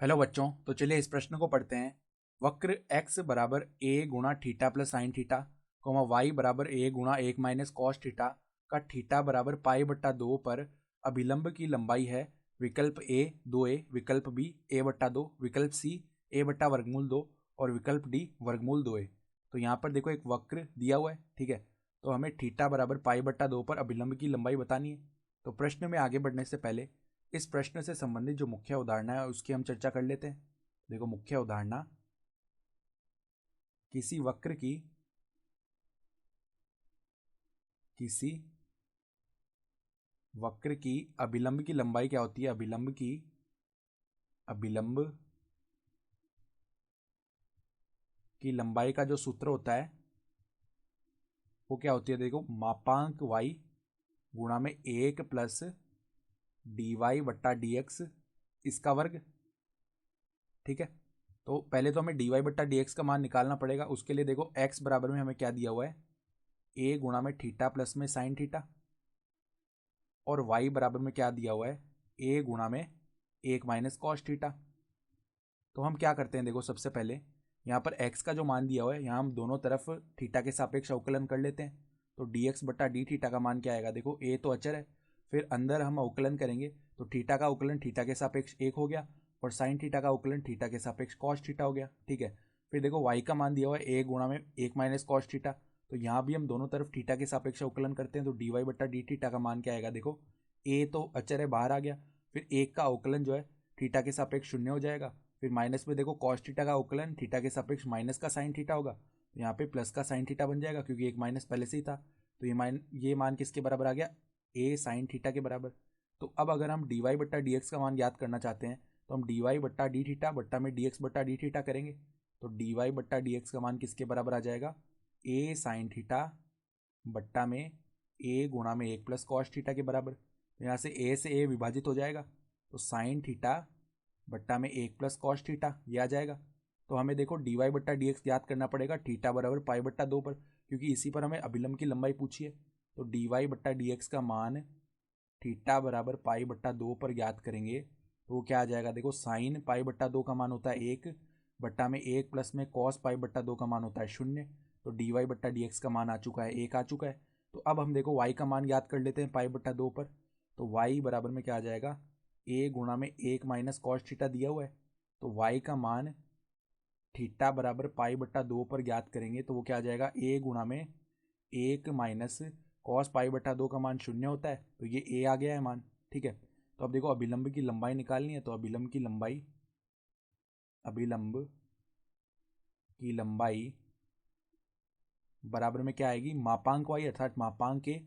Hello बच्चों, तो चलिए इस प्रश्न को पढ़ते हैं। वक्र x बराबर a गुणा theta plus sine theta, y बराबर a गुणा 1 माइनस कॉस थीटा का थीटा बराबर पाई बट्टा 2 पर अभिलंब की लंबाई है। विकल्प a 2a, विकल्प b a बट्टा 2, विकल्प c a बट्टा वर्गमूल 2 और विकल्प d वर्गमूल 2a। तो यहाँ पर देखो एक वक्र दिया हुआ है, ठीक है। तो हमें थीटा बराबर पाई बट्टा 2 पर अभिलंब की लंबाई बतानी है। तो प्रश्न में आगे बढ़ने से पहले इस प्रश्न से संबंधित जो मुख्य उदाहरणा है उसकी हम चर्चा कर लेते हैं। देखो, मुख्य उदाहरणा किसी वक्र की अभिलंब की लंबाई क्या होती है। अभिलंब की लंबाई का जो सूत्र होता है वो क्या होती है। देखो, मापांक y गुणा में 1 प्लस dy बट्टा dx इसका वर्ग, ठीक है। तो पहले तो हमें dy बट्टा dx का मान निकालना पड़ेगा। उसके लिए देखो x बराबर में हमें क्या दिया हुआ है, a गुणा में थीटा प्लस में साइन थीटा, और y बराबर में क्या दिया हुआ है, a गुणा में 1 माइनस कॉस थीटा। तो हम क्या करते हैं, देखो सबसे पहले यहाँ पर x का जो मान दिया हुआ है, यहाँ हम दोनों तरफ थीटा के सापेक्ष अवकलन कर लेते हैं। तो dx बट्टा डी थीटा का मान क्या आएगा, देखो a तो अचर है, फिर अंदर हम अवकलन करेंगे तो थीटा का अवकलन थीटा के सापेक्ष 1 हो गया और साइन थीटा का अवकलन थीटा के सापेक्ष कॉस थीटा हो गया, ठीक है। फिर देखो y का मान दिया हुआ है a गुणा में 1 माइनस कॉस थीटा, तो यहाँ भी हम दोनों तरफ थीटा के सापेक्ष अवकलन करते हैं। तो डी वाई बट्टा डी थीटा का मान क्या आएगा, देखो a तो अचर है, बाहर आ गया, फिर 1 का अवकलन जो है थीटा के सापेक्ष शून्य हो जाएगा। फिर माइनस में देखो कॉस थीटा का अवकलन थीटा के सापेक्ष माइनस का साइन थीटा होगा, तो यहाँ पे प्लस का साइन थीटा बन जाएगा क्योंकि एक माइनस पहले से ही था। तो ये मान किसके बराबर आ गया, a साइन थीटा के बराबर। तो अब अगर हम डी वाई बट्टा डी एक्स का मान याद करना चाहते हैं तो हम डी वाई बट्टा डी थीटा बट्टा में डी एक्स बट्टा डी थीटा करेंगे। तो डी वाई बट्टा डी एक्स का मान किसके बराबर आ जाएगा, a साइन थीटा बट्टा में a गुणा में 1 प्लस कॉस थीटा के बराबर। तो यहाँ से a से a विभाजित हो जाएगा, तो साइन थीटा बट्टा में 1 प्लस कॉस थीटा ये आ जाएगा। तो हमें देखो डी वाई बट्टा डी एक्स याद करना पड़ेगा थीटा बराबर पाई बट्टा 2 पर, क्योंकि इसी पर हमें अभिलंब की लंबाई पूछी है। तो डी वाई बट्टा डी एक्स का मान थीटा बराबर पाई बट्टा 2 पर याद करेंगे तो वो क्या आ जाएगा, देखो साइन पाई बट्टा 2 का मान होता है 1 बट्टा में 1 प्लस में कॉस पाई बट्टा 2 का मान होता है 0। तो डी वाई बट्टा डी एक्स का मान आ चुका है 1 आ चुका है। तो अब हम देखो y का मान याद कर लेते हैं पाई बट्टा 2 पर। तो y बराबर में क्या आ जाएगा, a गुणा में 1 माइनस कॉस थीटा दिया हुआ है, तो y का मान थीटा बराबर पाई बट्टा 2 पर याद करेंगे तो वो क्या आ जाएगा, a गुणा में 1 माइनस कॉस पाई बट्टा 2 का मान 0 होता है, तो ये a आ गया है मान, ठीक है। तो अब देखो अभिलंब की लंबाई निकालनी है, तो अभिलंब की लंबाई बराबर में क्या आएगी, मापांक y अर्थात मापांक के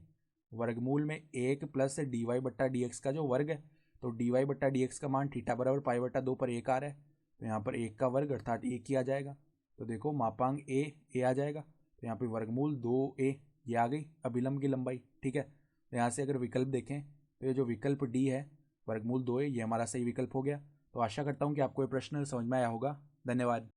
वर्गमूल में 1 प्लस डी वाई बट्टा डी एक्स का जो वर्ग है। तो डी वाई बट्टा डी एक्स का मान थीटा बराबर पाई बट्टा 2 पर 1 आ रहा है, तो यहाँ पर 1 का वर्ग अर्थात 1 ही आ जाएगा। तो देखो मापांक ए आ जाएगा, तो यहाँ पे वर्गमूल 2a ये आ गई अभिलंब की लंबाई, ठीक है। तो यहाँ से अगर विकल्प देखें तो ये जो विकल्प डी है वर्गमूल 2a ये हमारा सही विकल्प हो गया। तो आशा करता हूँ कि आपको ये प्रश्न समझ में आया होगा। धन्यवाद।